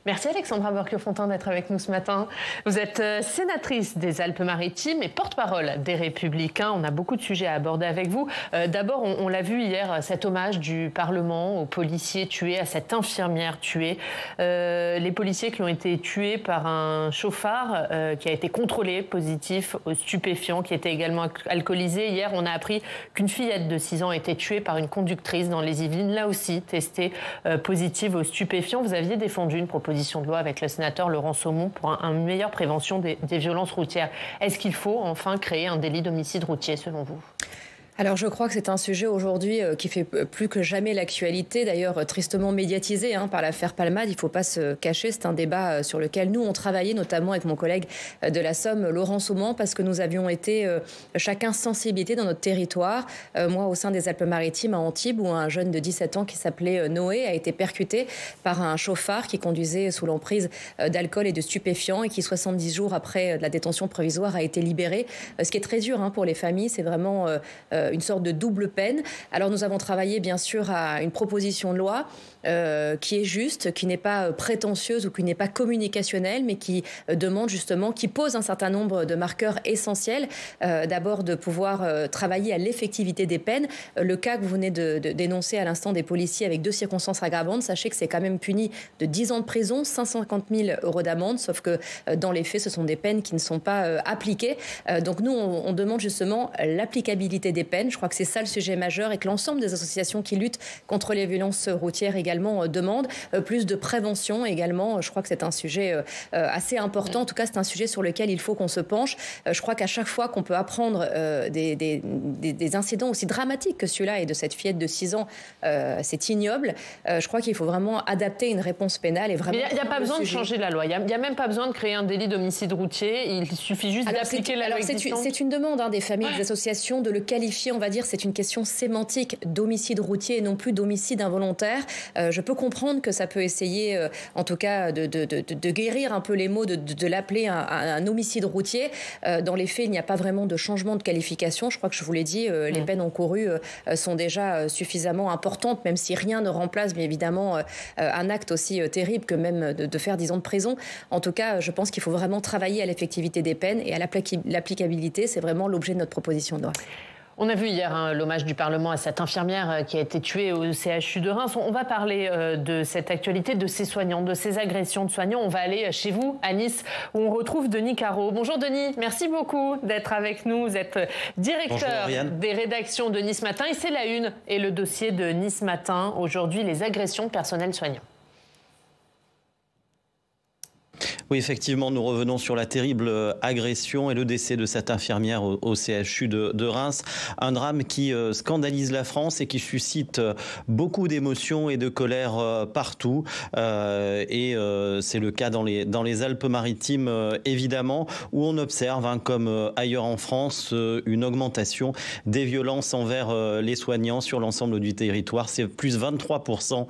Merci Alexandra Borchio-Fontimp d'être avec nous ce matin. Vous êtes sénatrice des Alpes-Maritimes et porte-parole des Républicains. On a beaucoup de sujets à aborder avec vous. D'abord, on l'a vu hier, cet hommage du Parlement aux policiers tués, à cette infirmière tuée. Les policiers qui ont été tués par un chauffard qui a été contrôlé positif aux stupéfiants, qui était également alcoolisé. Hier, on a appris qu'une fillette de 6 ans a été tuée par une conductrice dans les Yvelines, là aussi testée positive aux stupéfiants. Vous aviez défendu une proposition de loi avec le sénateur Laurent Somon pour une meilleure prévention des violences routières. Est-ce qu'il faut enfin créer un délit d'homicide routier selon vous ? Alors je crois que c'est un sujet aujourd'hui qui fait plus que jamais l'actualité, d'ailleurs tristement médiatisé par l'affaire Palmade, il ne faut pas se cacher, c'est un débat sur lequel nous on travaillait notamment avec mon collègue de la Somme, Laurent Somon, parce que nous avions été chacun sensibilisés dans notre territoire, moi au sein des Alpes-Maritimes à Antibes où un jeune de 17 ans qui s'appelait Noé a été percuté par un chauffard qui conduisait sous l'emprise d'alcool et de stupéfiants et qui 70 jours après la détention provisoire a été libéré, ce qui est très dur pour les familles, c'est vraiment une sorte de double peine. Alors nous avons travaillé bien sûr à une proposition de loi qui est juste, qui n'est pas prétentieuse ou qui n'est pas communicationnelle, mais qui demande justement, qui pose un certain nombre de marqueurs essentiels. D'abord de pouvoir travailler à l'effectivité des peines. Le cas que vous venez de dénoncer à l'instant des policiers avec 2 circonstances aggravantes, sachez que c'est quand même puni de 10 ans de prison, 550 000 € d'amende, sauf que dans les faits, ce sont des peines qui ne sont pas appliquées. Donc nous, on demande justement l'applicabilité des peines. Je crois que c'est ça le sujet majeur et que l'ensemble des associations qui luttent contre les violences routières également demandent plus de prévention également. Je crois que c'est un sujet assez important. En tout cas, c'est un sujet sur lequel il faut qu'on se penche. Je crois qu'à chaque fois qu'on peut apprendre des incidents aussi dramatiques que celui-là et de cette fillette de 6 ans, c'est ignoble. Je crois qu'il faut vraiment adapter une réponse pénale et vraiment. Mais il n'y a pas besoin de changer la loi. Il n'y a même pas besoin de créer un délit d'homicide routier. Il suffit juste d'appliquer la loi existante. C'est une demande des familles, des associations de le qualifier, on va dire, c'est une question sémantique d'homicide routier et non plus d'homicide involontaire. Je peux comprendre que ça peut essayer, en tout cas, de guérir un peu les mots, de l'appeler un homicide routier. Dans les faits, il n'y a pas vraiment de changement de qualification. Je crois que je vous l'ai dit, les peines encourues sont déjà suffisamment importantes, même si rien ne remplace, bien évidemment, un acte aussi terrible que même de faire 10 ans de prison. En tout cas, je pense qu'il faut vraiment travailler à l'effectivité des peines et à l'applicabilité. C'est vraiment l'objet de notre proposition de loi. On a vu hier l'hommage du Parlement à cette infirmière qui a été tuée au CHU de Reims. On va parler de cette actualité, de ces soignants, de ces agressions de soignants. On va aller chez vous, à Nice, où on retrouve Denis Caro. Bonjour Denis, merci beaucoup d'être avec nous. Vous êtes directeur des rédactions de Nice Matin. Et c'est la une et le dossier de Nice Matin. Aujourd'hui, les agressions de personnel soignant. Oui, effectivement, nous revenons sur la terrible agression et le décès de cette infirmière au CHU de Reims. Un drame qui scandalise la France et qui suscite beaucoup d'émotions et de colère partout. Et c'est le cas dans les Alpes-Maritimes, évidemment, où on observe, comme ailleurs en France, une augmentation des violences envers les soignants sur l'ensemble du territoire. C'est plus 23%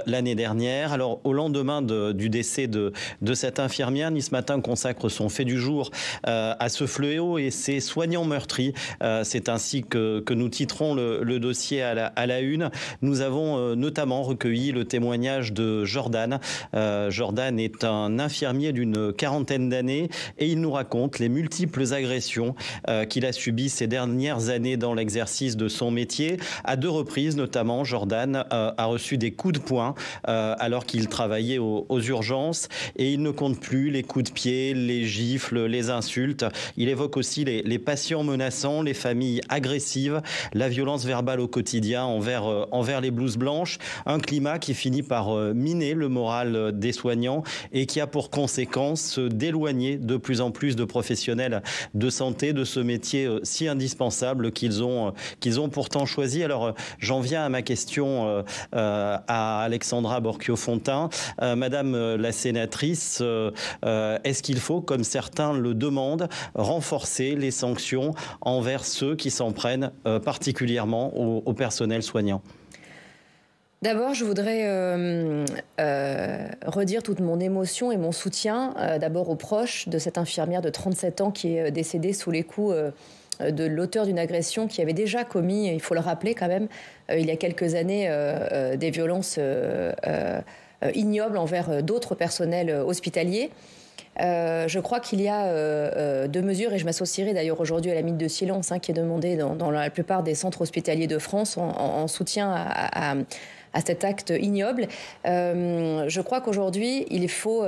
l'année dernière. Alors, au lendemain du décès de cette infirmière, Nice Matin consacre son fait du jour à ce fléau et ses soignants meurtris. C'est ainsi que nous titrons le dossier à la une. Nous avons notamment recueilli le témoignage de Jordan. Jordan est un infirmier d'une 40aine d'années et il nous raconte les multiples agressions qu'il a subies ces dernières années dans l'exercice de son métier. À 2 reprises notamment, Jordan a reçu des coups de poing alors qu'il travaillait aux urgences et il ne compte plus les coups de pied, les gifles, les insultes. Il évoque aussi les patients menaçants, les familles agressives, la violence verbale au quotidien envers les blouses blanches. Un climat qui finit par miner le moral des soignants et qui a pour conséquence d'éloigner de plus en plus de professionnels de santé de ce métier si indispensable qu'ils ont pourtant choisi. Alors, j'en viens à ma question à Alexandra Borchio-Fontimp. Madame la sénatrice, est-ce qu'il faut, comme certains le demandent, renforcer les sanctions envers ceux qui s'en prennent particulièrement au personnel soignant ? D'abord, je voudrais redire toute mon émotion et mon soutien d'abord aux proches de cette infirmière de 37 ans qui est décédée sous les coups de l'auteur d'une agression qui avait déjà commis, il faut le rappeler quand même, il y a quelques années, des violences ignoble envers d'autres personnels hospitaliers. Je crois qu'il y a deux mesures, et je m'associerai d'ailleurs aujourd'hui à la minute de silence qui est demandée dans la plupart des centres hospitaliers de France en soutien à cet acte ignoble. Je crois qu'aujourd'hui, il faut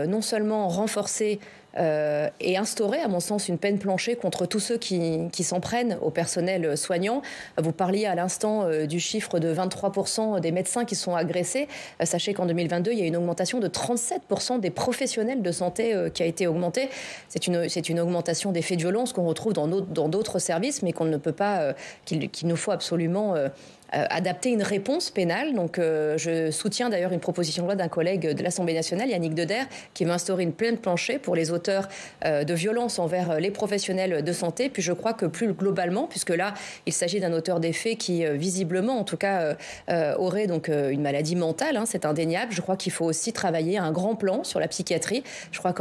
non seulement renforcer et instaurer, à mon sens, une peine plancher contre tous ceux qui s'en prennent au personnel soignant. Vous parliez à l'instant du chiffre de 23% des médecins qui sont agressés. Sachez qu'en 2022, il y a une augmentation de 37% des professionnels de santé qui a été augmentée. C'est une augmentation des faits de violence qu'on retrouve dans d'autres services, mais qu'on ne peut pas, qu'il nous faut absolument adapter une réponse pénale. Donc je soutiens d'ailleurs une proposition de loi d'un collègue de l'Assemblée nationale, Yannick Deder, qui veut instaurer une peine plancher pour les auteurs de violences envers les professionnels de santé. Puis je crois que plus globalement, puisque là il s'agit d'un auteur des faits qui visiblement en tout cas aurait donc une maladie mentale, c'est indéniable, je crois qu'il faut aussi travailler un grand plan sur la psychiatrie. Je crois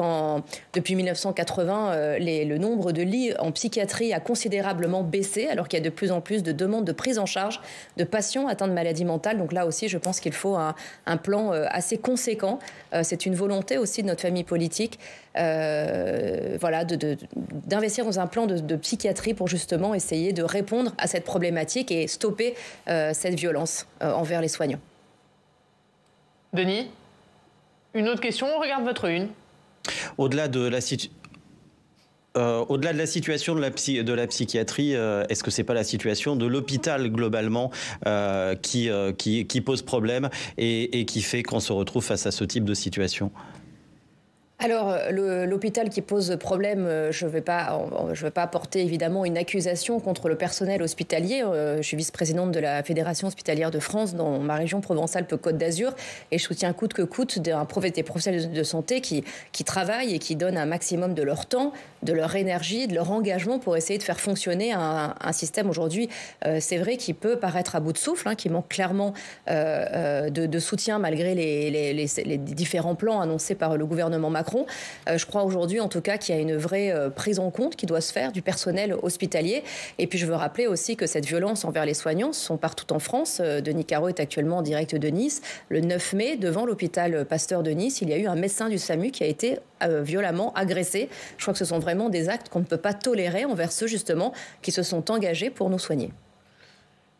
depuis 1980 le nombre de lits en psychiatrie a considérablement baissé, alors qu'il y a de plus en plus de demandes de prise en charge de patients atteints de maladies mentales. Donc là aussi, je pense qu'il faut un plan assez conséquent. C'est une volonté aussi de notre famille politique, d'investir dans un plan de psychiatrie pour justement essayer de répondre à cette problématique et stopper cette violence envers les soignants. Denis, une autre question, on regarde votre une. Au-delà de la situation de la psychiatrie, est-ce que c'est pas la situation de l'hôpital globalement qui pose problème et qui fait qu'on se retrouve face à ce type de situation ? Alors, l'hôpital qui pose problème, je vais pas porter évidemment une accusation contre le personnel hospitalier. Je suis vice-présidente de la Fédération hospitalière de France dans ma région Provence-Alpes-Côte d'Azur et je soutiens coûte que coûte des professionnels de santé qui travaillent et qui donnent un maximum de leur temps, de leur énergie, de leur engagement pour essayer de faire fonctionner un système aujourd'hui, c'est vrai, qui peut paraître à bout de souffle, qui manque clairement de soutien malgré les différents plans annoncés par le gouvernement Macron. Je crois aujourd'hui, en tout cas, qu'il y a une vraie prise en compte qui doit se faire du personnel hospitalier. Et puis, je veux rappeler aussi que cette violence envers les soignants sont partout en France. Denis Caro est actuellement en direct de Nice. Le 9 mai, devant l'hôpital Pasteur de Nice, il y a eu un médecin du SAMU qui a été violemment agressé. Je crois que ce sont vraiment des actes qu'on ne peut pas tolérer envers ceux, justement, qui se sont engagés pour nous soigner.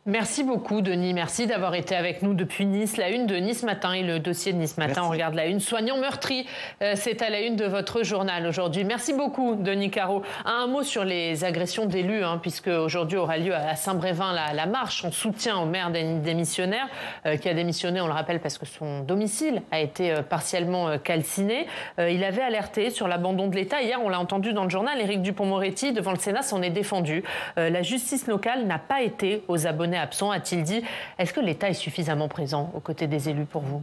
Merci beaucoup, Denis. Merci d'avoir été avec nous depuis Nice. La une de Nice Matin et le dossier de Nice Matin. Merci. On regarde la une. Soignants meurtris, c'est à la une de votre journal aujourd'hui. Merci beaucoup, Denis Caro. Un mot sur les agressions d'élus, puisque aujourd'hui aura lieu à Saint-Brévin la marche en soutien au maire démissionnaire, qui a démissionné, on le rappelle, parce que son domicile a été partiellement calciné. Il avait alerté sur l'abandon de l'État. Hier, on l'a entendu dans le journal, Éric Dupond-Moretti, devant le Sénat, s'en est défendu. La justice locale n'a pas été aux abonnés absent, a-t-il dit. Est-ce que l'État est suffisamment présent aux côtés des élus pour vous ?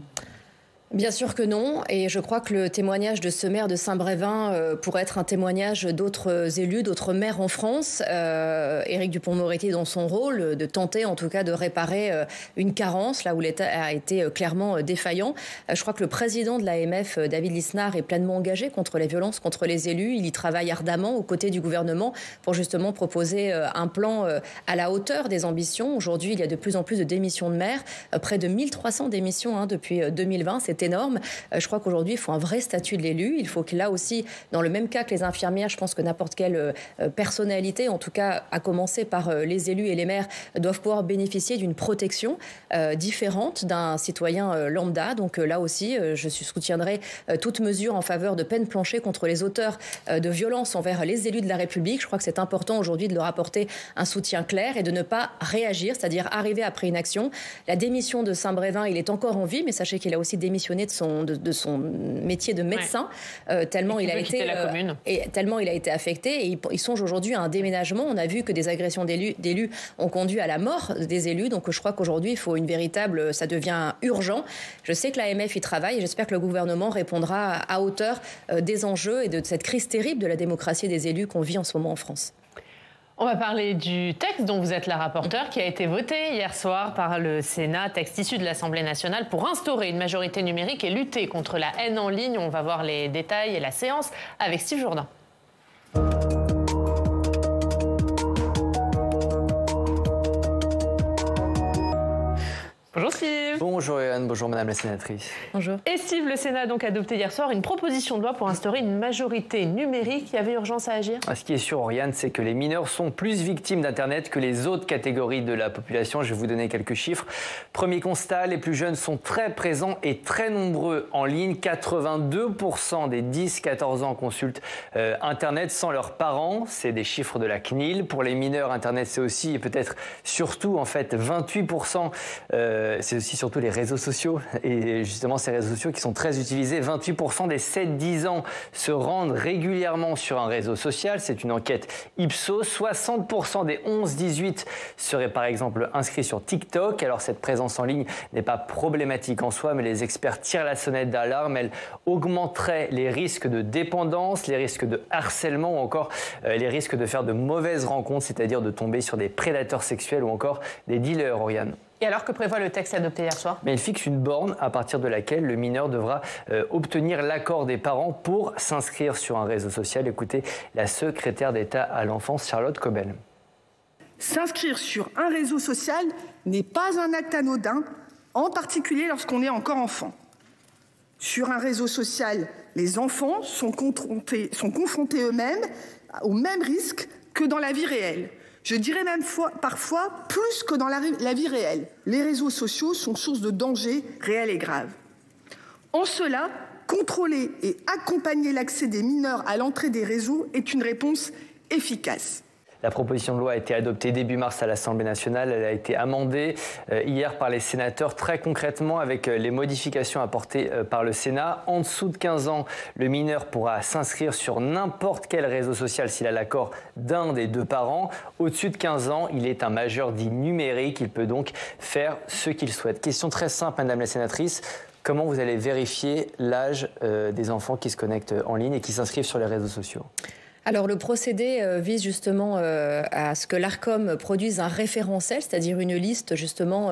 Bien sûr que non, et je crois que le témoignage de ce maire de Saint-Brévin pourrait être un témoignage d'autres élus, d'autres maires en France. Éric Dupond-Moretti dans son rôle de tenter en tout cas de réparer une carence là où l'État a été clairement défaillant. Je crois que le président de l'AMF, David Lisnard, est pleinement engagé contre les violences contre les élus. Il y travaille ardemment aux côtés du gouvernement pour justement proposer un plan à la hauteur des ambitions. Aujourd'hui, il y a de plus en plus de démissions de maires, près de 1300 démissions depuis 2020. C'est énorme. Je crois qu'aujourd'hui, il faut un vrai statut de l'élu. Il faut que là aussi, dans le même cas que les infirmières, je pense que n'importe quelle personnalité, en tout cas à commencer par les élus et les maires, doivent pouvoir bénéficier d'une protection différente d'un citoyen lambda. Donc là aussi, je soutiendrai toute mesure en faveur de peine plancher contre les auteurs de violences envers les élus de la République. Je crois que c'est important aujourd'hui de leur apporter un soutien clair et de ne pas réagir, c'est-à-dire arriver après une action. La démission de Saint-Brévin, il est encore en vie, mais sachez qu'il a aussi démissionné de son métier de médecin, tellement il a été affecté, et il songe aujourd'hui à un déménagement. On a vu que des agressions d'élus ont conduit à la mort des élus, donc je crois qu'aujourd'hui il faut ça devient urgent. Je sais que l'AMF y travaille et j'espère que le gouvernement répondra à hauteur des enjeux et de cette crise terrible de la démocratie des élus qu'on vit en ce moment en France. On va parler du texte dont vous êtes la rapporteure, qui a été voté hier soir par le Sénat, texte issu de l'Assemblée nationale pour instaurer une majorité numérique et lutter contre la haine en ligne. On va voir les détails et la séance avec Steve Jourdain. Bonjour Steve. Bonjour Yann, bonjour Madame la sénatrice. Bonjour. Et Steve, le Sénat a donc adopté hier soir une proposition de loi pour instaurer une majorité numérique. Il y avait urgence à agir? Ce qui est sûr, Yann, c'est que les mineurs sont plus victimes d'Internet que les autres catégories de la population. Je vais vous donner quelques chiffres. Premier constat, les plus jeunes sont très présents et très nombreux en ligne. 82% des 10-14 ans consultent Internet sans leurs parents. C'est des chiffres de la CNIL. Pour les mineurs, Internet, c'est aussi et peut-être surtout, en fait, 28%. C'est aussi surtout les réseaux sociaux. Et justement, ces réseaux sociaux qui sont très utilisés. 28% des 7-10 ans se rendent régulièrement sur un réseau social. C'est une enquête Ipsos. 60% des 11-18 seraient par exemple inscrits sur TikTok. Alors cette présence en ligne n'est pas problématique en soi, mais les experts tirent la sonnette d'alarme. Elle augmenterait les risques de dépendance, les risques de harcèlement ou encore les risques de faire de mauvaises rencontres, c'est-à-dire de tomber sur des prédateurs sexuels ou encore des dealers, Oriane. Et alors, que prévoit le texte adopté hier soir? Mais il fixe une borne à partir de laquelle le mineur devra obtenir l'accord des parents pour s'inscrire sur un réseau social. Écoutez la secrétaire d'État à l'enfance, Charlotte Cobel. S'inscrire sur un réseau social n'est pas un acte anodin, en particulier lorsqu'on est encore enfant. Sur un réseau social, les enfants sont confrontés eux-mêmes aux mêmes risques que dans la vie réelle. Je dirais même parfois plus que dans la vie réelle. Les réseaux sociaux sont source de dangers réels et graves. En cela, contrôler et accompagner l'accès des mineurs à l'entrée des réseaux est une réponse efficace. La proposition de loi a été adoptée début mars à l'Assemblée nationale. Elle a été amendée hier par les sénateurs très concrètement avec les modifications apportées par le Sénat. En dessous de 15 ans, le mineur pourra s'inscrire sur n'importe quel réseau social s'il a l'accord d'un des deux parents. Au-dessus de 15 ans, il est un majeur dit numérique. Il peut donc faire ce qu'il souhaite. Question très simple, Madame la sénatrice. Comment vous allez vérifier l'âge des enfants qui se connectent en ligne et qui s'inscrivent sur les réseaux sociaux ? Alors le procédé vise justement à ce que l'Arcom produise un référentiel, c'est-à-dire une liste justement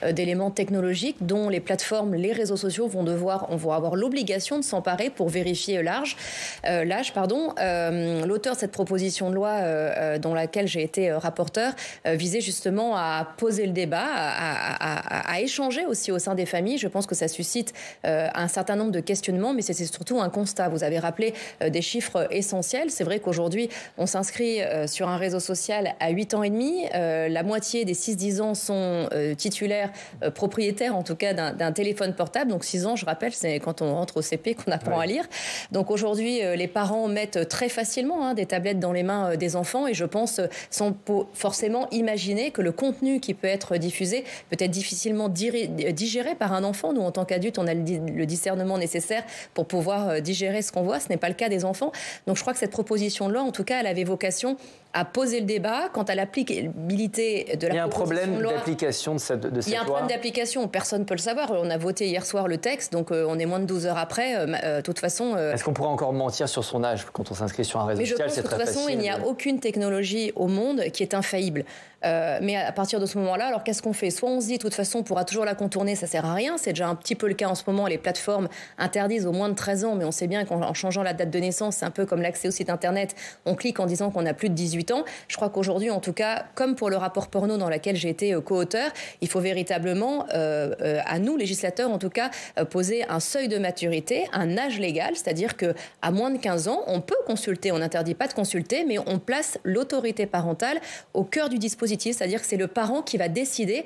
d'éléments technologiques dont les plateformes, les réseaux sociaux vont avoir l'obligation de s'emparer pour vérifier l'âge. L'auteur de cette proposition de loi dont laquelle j'ai été rapporteur visait justement à poser le débat, à échanger aussi au sein des familles. Je pense que ça suscite un certain nombre de questionnements, mais c'est surtout un constat. Vous avez rappelé des chiffres essentiels. C'est vrai qu'aujourd'hui, on s'inscrit sur un réseau social à 8 ans et demi. La moitié des 6-10 ans sont titulaires, propriétaires en tout cas d'un téléphone portable. Donc 6 ans, je rappelle, c'est quand on rentre au CP qu'on apprend à lire. Donc aujourd'hui, les parents mettent très facilement des tablettes dans les mains des enfants et je pense sans forcément imaginer que le contenu qui peut être diffusé peut être difficilement digéré par un enfant. Nous, en tant qu'adultes, on a le discernement nécessaire pour pouvoir digérer ce qu'on voit. Ce n'est pas le cas des enfants. Donc je crois que cette proposition de loi, en tout cas, elle avait vocation à poser le débat quant à l'applicabilité de la proposition de loi. Il y a un problème d'application de cette loi. Il y a un problème d'application, personne ne peut le savoir. On a voté hier soir le texte, donc on est moins de 12 heures après. De toute façon... Est-ce qu'on pourrait encore mentir sur son âge quand on s'inscrit sur un réseau social? Mais je pense que de toute façon, il n'y a aucune technologie au monde qui est infaillible. Mais à partir de ce moment-là, alors qu'est-ce qu'on fait? Soit on se dit, de toute façon, on pourra toujours la contourner, ça sert à rien. C'est déjà un petit peu le cas en ce moment. Les plateformes interdisent aux moins de 13 ans, mais on sait bien qu'en changeant la date de naissance, c'est un peu comme l'accès au site Internet. On clique en disant qu'on a plus de 18 ans. Je crois qu'aujourd'hui, en tout cas, comme pour le rapport porno dans lequel j'ai été co-auteur, il faut véritablement, à nous, législateurs, en tout cas, poser un seuil de maturité, un âge légal, c'est-à-dire qu'à moins de 15 ans, on peut consulter, on n'interdit pas de consulter, mais on place l'autorité parentale au cœur du dispositif, c'est-à-dire que c'est le parent qui va décider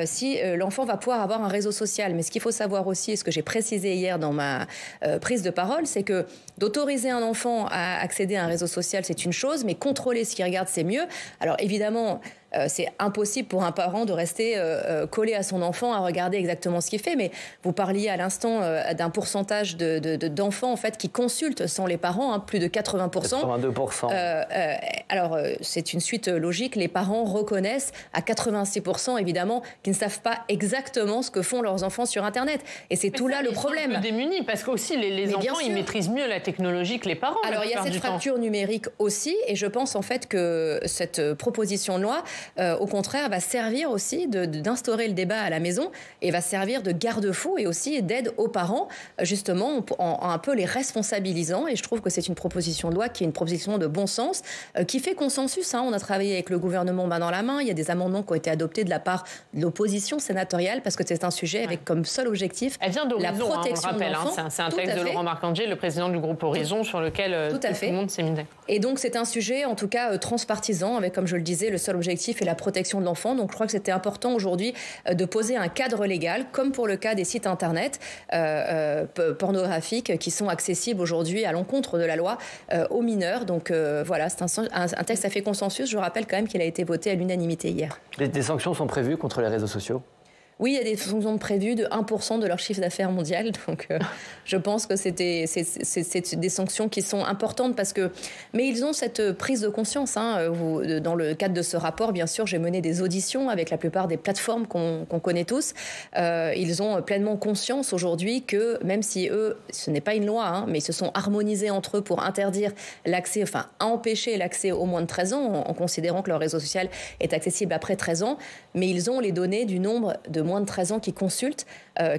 si l'enfant va pouvoir avoir un réseau social. Mais ce qu'il faut savoir aussi, et ce que j'ai précisé hier dans ma prise de parole, c'est que d'autoriser un enfant à accéder à un réseau social, c'est une chose, mais contrôler ce qu'il regarde, c'est mieux. Alors évidemment, c'est impossible pour un parent de rester collé à son enfant, à regarder exactement ce qu'il fait. Mais vous parliez à l'instant d'un pourcentage d'enfants en fait, qui consultent sans les parents, plus de 80%. 82%. Alors, c'est une suite logique. Les parents reconnaissent à 86%, évidemment, qu'ils ne savent pas exactement ce que font leurs enfants sur Internet. Et c'est tout là le problème. Ils sont un peu démunis, parce qu'aussi, les enfants, ils maîtrisent mieux la technologie que les parents. Alors, il y a cette fracture numérique aussi. Et je pense, en fait, que cette proposition de loi au contraire, va servir aussi d'instaurer le débat à la maison et va servir de garde-fou et aussi d'aide aux parents, justement, en un peu les responsabilisant. Et je trouve que c'est une proposition de loi qui est une proposition de bon sens, qui fait consensus. On a travaillé avec le gouvernement main dans la main. Il y a des amendements qui ont été adoptés de la part de l'opposition sénatoriale parce que c'est un sujet avec comme seul objectif la protection de l'enfant. C'est un texte de Laurent Marcangeli, le président du groupe Horizon, sur lequel tout le monde s'est mis. Et donc c'est un sujet, en tout cas, transpartisan, avec, comme je le disais, le seul objectif est la protection de l'enfant. Donc je crois que c'était important aujourd'hui de poser un cadre légal, comme pour le cas des sites internet pornographiques qui sont accessibles aujourd'hui à l'encontre de la loi aux mineurs. Donc voilà, c'est un texte qui a fait consensus. Je rappelle quand même qu'il a été voté à l'unanimité hier. Des sanctions sont prévues contre les réseaux sociaux ? Oui, il y a des sanctions prévues de 1% de leur chiffre d'affaires mondial. Donc, je pense que c'est des sanctions qui sont importantes parce que... Mais ils ont cette prise de conscience. Dans le cadre de ce rapport, bien sûr, j'ai mené des auditions avec la plupart des plateformes qu'on connaît tous. Ils ont pleinement conscience aujourd'hui que, même si eux, ce n'est pas une loi, mais ils se sont harmonisés entre eux pour interdire l'accès, enfin, empêcher l'accès aux moins de 13 ans, en considérant que leur réseau social est accessible après 13 ans. Mais ils ont les données du nombre de moins de 13 ans qui consultent,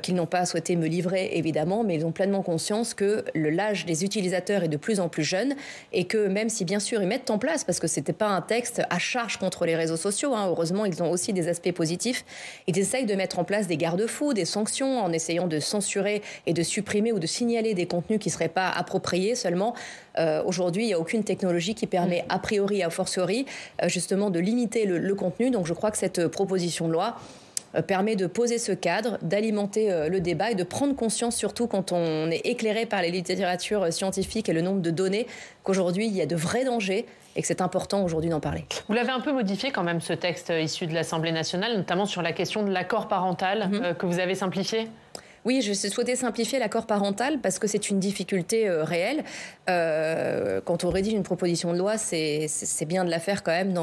qu'ils n'ont pas souhaité me livrer évidemment, mais ils ont pleinement conscience que l'âge des utilisateurs est de plus en plus jeune et que même si bien sûr ils mettent en place, parce que c'était pas un texte à charge contre les réseaux sociaux, heureusement ils ont aussi des aspects positifs, ils essayent de mettre en place des garde-fous, des sanctions en essayant de censurer et de supprimer ou de signaler des contenus qui ne seraient pas appropriés seulement. Aujourd'hui, il n'y a aucune technologie qui permet a priori, a fortiori, justement de limiter le contenu. Donc je crois que cette proposition de loi permet de poser ce cadre, d'alimenter le débat et de prendre conscience, surtout quand on est éclairé par les littératures scientifiques et le nombre de données, qu'aujourd'hui, il y a de vrais dangers et que c'est important aujourd'hui d'en parler. Vous l'avez un peu modifié quand même, ce texte issu de l'Assemblée nationale, notamment sur la question de l'accord parental que vous avez simplifié ? Oui, je souhaitais simplifier l'accord parental parce que c'est une difficulté réelle. Quand on rédige une proposition de loi, c'est bien de la faire quand même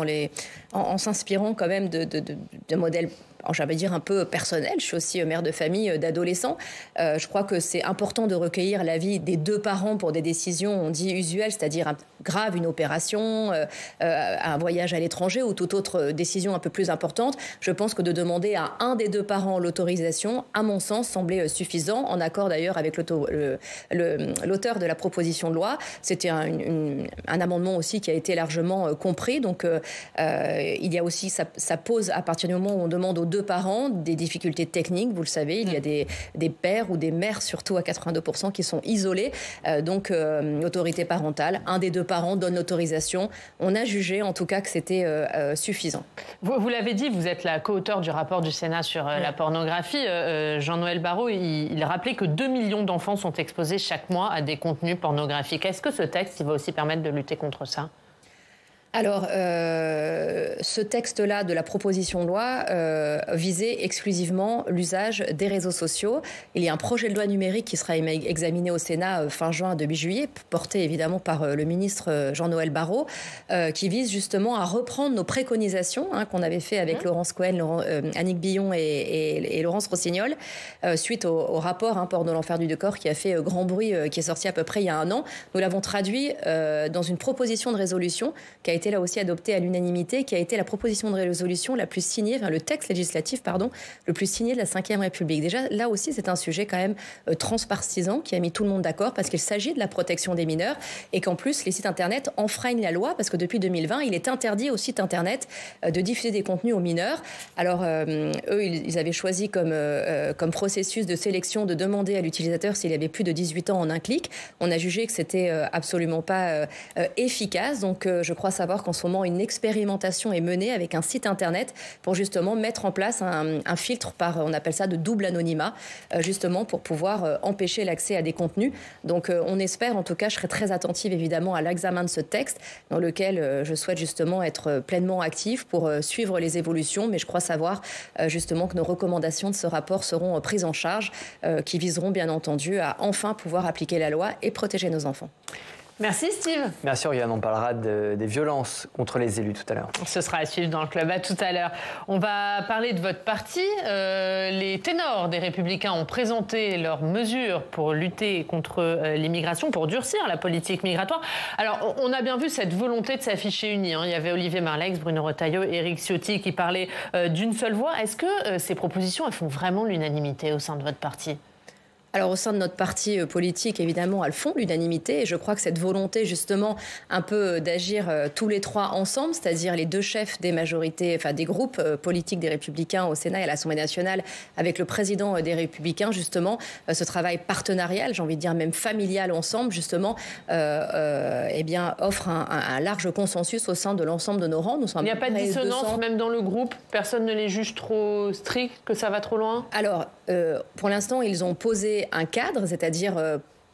en s'inspirant quand même de modèles, j'allais dire un peu personnel. Je suis aussi mère de famille d'adolescents. Je crois que c'est important de recueillir l'avis des deux parents pour des décisions, on dit usuelles, c'est-à-dire grave, une opération, un voyage à l'étranger ou toute autre décision un peu plus importante. Je pense que de demander à un des deux parents l'autorisation, à mon sens, semblait suffisant, en accord d'ailleurs avec l'auteur de la proposition de loi. C'était un amendement aussi qui a été largement compris. Donc il y a aussi, ça pose à partir du moment où on demande aux deux parents des difficultés techniques, vous le savez, il y a des pères ou des mères, surtout à 82%, qui sont isolés. Donc l'autorité parentale, un des deux parents donne l'autorisation. On a jugé en tout cas que c'était suffisant. Vous l'avez dit, vous êtes la co-auteure du rapport du Sénat sur la pornographie. Jean-Noël Barrot, il rappelait que 2 millions d'enfants sont exposés chaque mois à des contenus pornographiques. Est-ce que ce texte il va aussi permettre de lutter contre ça ? Alors, ce texte-là de la proposition de loi visait exclusivement l'usage des réseaux sociaux. Il y a un projet de loi numérique qui sera examiné au Sénat fin juin, début juillet, porté évidemment par le ministre Jean-Noël Barrot, qui vise justement à reprendre nos préconisations qu'on avait fait avec Laurence Cohen, Annick Billon et Laurence Rossignol, suite au rapport Porno de l'enfer du décor qui a fait grand bruit, qui est sorti à peu près il y a un an. Nous l'avons traduit dans une proposition de résolution qui a été là aussi adoptée à l'unanimité, qui a été la proposition de résolution la plus signée, le texte législatif, le plus signé de la Ve République. Déjà, là aussi, c'est un sujet quand même transpartisan qui a mis tout le monde d'accord parce qu'il s'agit de la protection des mineurs et qu'en plus, les sites Internet enfreignent la loi parce que depuis 2020, il est interdit aux sites Internet de diffuser des contenus aux mineurs. Alors, eux, ils avaient choisi comme processus de sélection de demander à l'utilisateur s'il avait plus de 18 ans en un clic. On a jugé que c'était absolument pas efficace. Donc, je crois savoir qu'en ce moment, une expérimentation est menée avec un site Internet pour justement mettre en place un filtre on appelle ça de double anonymat, justement pour pouvoir empêcher l'accès à des contenus. Donc, on espère, en tout cas, je serai très attentive évidemment à l'examen de ce texte dans lequel je souhaite justement être pleinement active pour suivre les évolutions, mais je crois savoir justement que nos recommandations de ce rapport seront prises en charge, qui viseront bien entendu à enfin pouvoir appliquer la loi et protéger nos enfants. Merci Steve. Merci Oriane, on parlera des violences contre les élus tout à l'heure. Ce sera à suivre dans le club, à tout à l'heure. On va parler de votre parti. Les ténors des Républicains ont présenté leurs mesures pour lutter contre l'immigration, pour durcir la politique migratoire. Alors, on a bien vu cette volonté de s'afficher unis. Il y avait Olivier Marleix, Bruno Retailleau, Éric Ciotti qui parlaient d'une seule voix. Est-ce que ces propositions elles font vraiment l'unanimité au sein de votre parti ? Alors au sein de notre parti politique, évidemment, elles font l'unanimité et je crois que cette volonté justement un peu d'agir tous les trois ensemble, c'est-à-dire les deux chefs des majorités, enfin des groupes politiques des Républicains au Sénat et à l'Assemblée nationale avec le président des Républicains, justement, ce travail partenarial, j'ai envie de dire même familial ensemble, justement, eh bien, offre un large consensus au sein de l'ensemble de nos rangs. Il n'y a pas de dissonance, même dans le groupe, personne ne les juge trop stricts, que ça va trop loin ? Alors, pour l'instant, ils ont posé un cadre, c'est-à-dire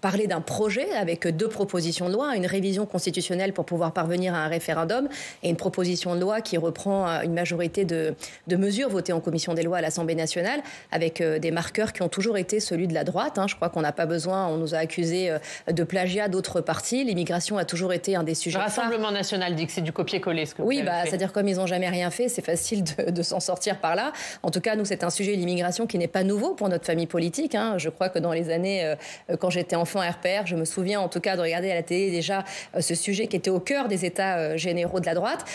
parler d'un projet avec 2 propositions de loi, une révision constitutionnelle pour pouvoir parvenir à un référendum et une proposition de loi qui reprend une majorité de mesures votées en commission des lois à l'Assemblée nationale avec des marqueurs qui ont toujours été celui de la droite. Je crois qu'on n'a pas besoin, on nous a accusés de plagiat d'autres partis. L'immigration a toujours été un des sujets phares. Le Rassemblement national dit que c'est du copier-coller ce que vous avez fait. C'est-à-dire comme ils n'ont jamais rien fait, c'est facile de s'en sortir par là. En tout cas, nous, c'est un sujet, l'immigration, qui n'est pas nouveau pour notre famille politique. Je crois que dans les années, quand j'étais enfant RPR, je me souviens en tout cas de regarder à la télé déjà ce sujet qui était au cœur des états généraux de la droite.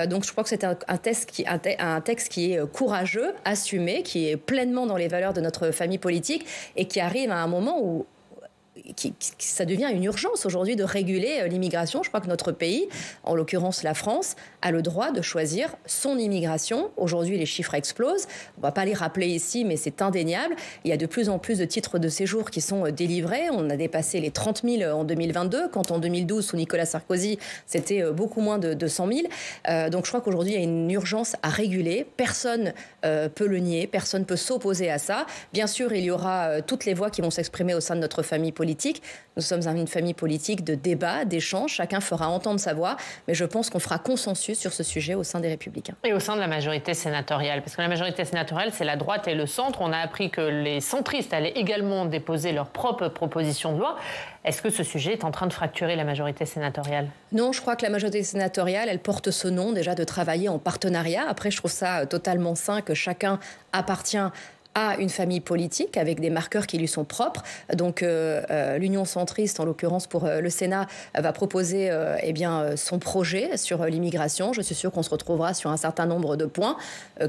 Donc je crois que c'est un texte qui est courageux, assumé, qui est pleinement dans les valeurs de notre famille politique et qui arrive à un moment où ça devient une urgence aujourd'hui de réguler l'immigration. Je crois que notre pays, en l'occurrence la France, a le droit de choisir son immigration. Aujourd'hui, les chiffres explosent. On ne va pas les rappeler ici, mais c'est indéniable. Il y a de plus en plus de titres de séjour qui sont délivrés. On a dépassé les 30 000 en 2022, quand en 2012, sous Nicolas Sarkozy, c'était beaucoup moins de 100 000. Donc je crois qu'aujourd'hui, il y a une urgence à réguler. Personne peut le nier, personne peut s'opposer à ça. Bien sûr, il y aura toutes les voix qui vont s'exprimer au sein de notre famille politique. Nous sommes une famille politique de débat, d'échange. Chacun fera entendre sa voix, mais je pense qu'on fera consensus sur ce sujet au sein des Républicains. Et au sein de la majorité sénatoriale, parce que la majorité sénatoriale, c'est la droite et le centre. On a appris que les centristes allaient également déposer leur propre proposition de loi. Est-ce que ce sujet est en train de fracturer la majorité sénatoriale ? Non, je crois que la majorité sénatoriale, elle porte ce nom déjà de travailler en partenariat. Après, je trouve ça totalement sain que chacun appartient à une famille politique avec des marqueurs qui lui sont propres. Donc l'Union centriste, en l'occurrence pour le Sénat, va proposer son projet sur l'immigration. Je suis sûre qu'on se retrouvera sur un certain nombre de points,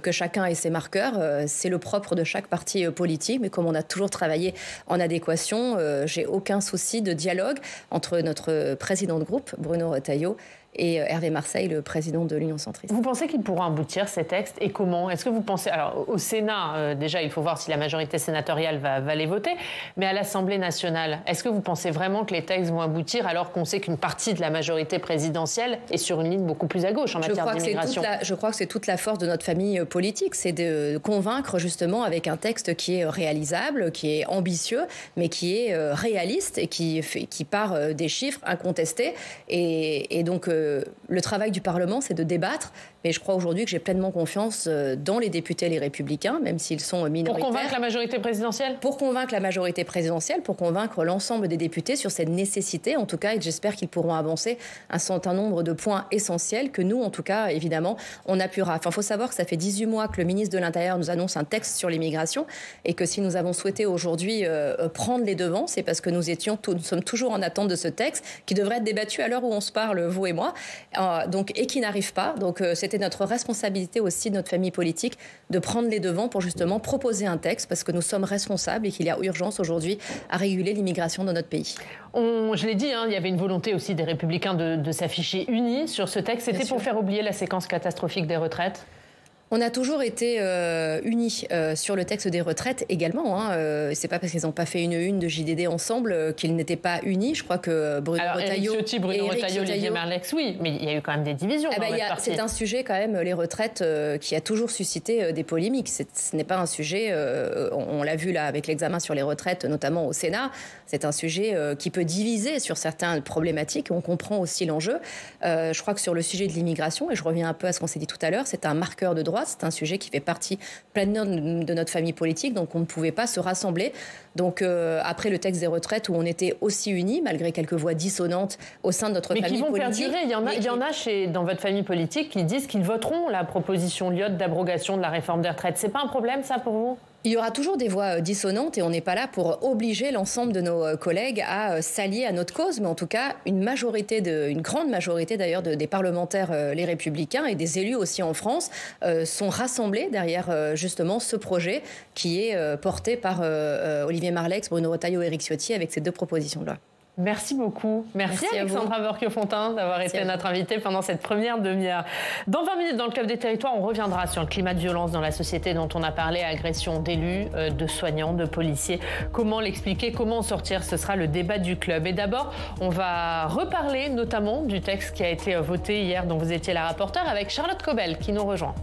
que chacun ait ses marqueurs. C'est le propre de chaque parti politique, mais comme on a toujours travaillé en adéquation, j'ai aucun souci de dialogue entre notre président de groupe, Bruno Retailleau, et Hervé Marseille, le président de l'Union centriste. Vous pensez qu'ils pourront aboutir, ces textes, et comment ? Est-ce que vous pensez... Alors, au Sénat, déjà, il faut voir si la majorité sénatoriale va les voter, mais à l'Assemblée nationale, est-ce que vous pensez vraiment que les textes vont aboutir alors qu'on sait qu'une partie de la majorité présidentielle est sur une ligne beaucoup plus à gauche en matière d'immigration ? Je crois que c'est toute la force de notre famille politique, c'est de convaincre justement avec un texte qui est réalisable, qui est ambitieux, mais qui est réaliste et qui part des chiffres incontestés. Et donc, le travail du Parlement, c'est de débattre. Mais je crois aujourd'hui que j'ai pleinement confiance dans les députés, les Républicains, même s'ils sont minoritaires. Pour convaincre la majorité présidentielle ? Pour convaincre la majorité présidentielle, pour convaincre l'ensemble des députés sur cette nécessité, en tout cas, et j'espère qu'ils pourront avancer un certain nombre de points essentiels que nous, en tout cas, évidemment, on appuiera. Enfin, il faut savoir que ça fait 18 mois que le ministre de l'Intérieur nous annonce un texte sur l'immigration et que si nous avons souhaité aujourd'hui prendre les devants, c'est parce que nous sommes toujours en attente de ce texte qui devrait être débattu à l'heure où on se parle, vous et moi, et qui n'arrive pas. Donc, c'était notre responsabilité aussi de notre famille politique de prendre les devants pour justement proposer un texte parce que nous sommes responsables et qu'il y a urgence aujourd'hui à réguler l'immigration dans notre pays. Je l'ai dit, il y avait une volonté aussi des Républicains de s'afficher unis sur ce texte. C'était pour faire oublier la séquence catastrophique des retraites ? On a toujours été unis sur le texte des retraites également. C'est pas parce qu'ils n'ont pas fait une une de JDD ensemble qu'ils n'étaient pas unis. Je crois que Bruno Retailleau, Éric Ciotti, Bruno Retailleau, Olivier Marleix, oui, mais il y a eu quand même des divisions dans votre parti. C'est un sujet quand même, les retraites, qui a toujours suscité des polémiques. Ce n'est pas un sujet, on l'a vu là avec l'examen sur les retraites, notamment au Sénat, c'est un sujet qui peut diviser sur certaines problématiques. On comprend aussi l'enjeu. Je crois que sur le sujet de l'immigration, et je reviens un peu à ce qu'on s'est dit tout à l'heure, c'est un marqueur de droit. C'est un sujet qui fait partie pleinement de notre famille politique, donc on ne pouvait pas se rassembler Donc après le texte des retraites où on était aussi unis, malgré quelques voix dissonantes au sein de notre famille politique. Mais qui vont perdurer. Il y en a dans votre famille politique qui disent qu'ils voteront la proposition Lyotte d'abrogation de la réforme des retraites. C'est pas un problème, ça, pour vous ? Il y aura toujours des voix dissonantes et on n'est pas là pour obliger l'ensemble de nos collègues à s'allier à notre cause. Mais en tout cas, une grande majorité d'ailleurs des parlementaires, les Républicains et des élus aussi en France, sont rassemblés derrière justement ce projet qui est porté par Olivier Marleix, Bruno Retailleau et Éric Ciotti avec ces 2 propositions de loi. Merci beaucoup. Merci Alexandra Borchio-Fontimp d'avoir été notre invitée pendant cette première demi-heure. Dans 20 minutes, dans le Club des Territoires, on reviendra sur le climat de violence dans la société dont on a parlé, agression d'élus, de soignants, de policiers. Comment l'expliquer, comment en sortir, ce sera le débat du club. Et d'abord, on va reparler notamment du texte qui a été voté hier, dont vous étiez la rapporteure, avec Charlotte Cobel qui nous rejoint.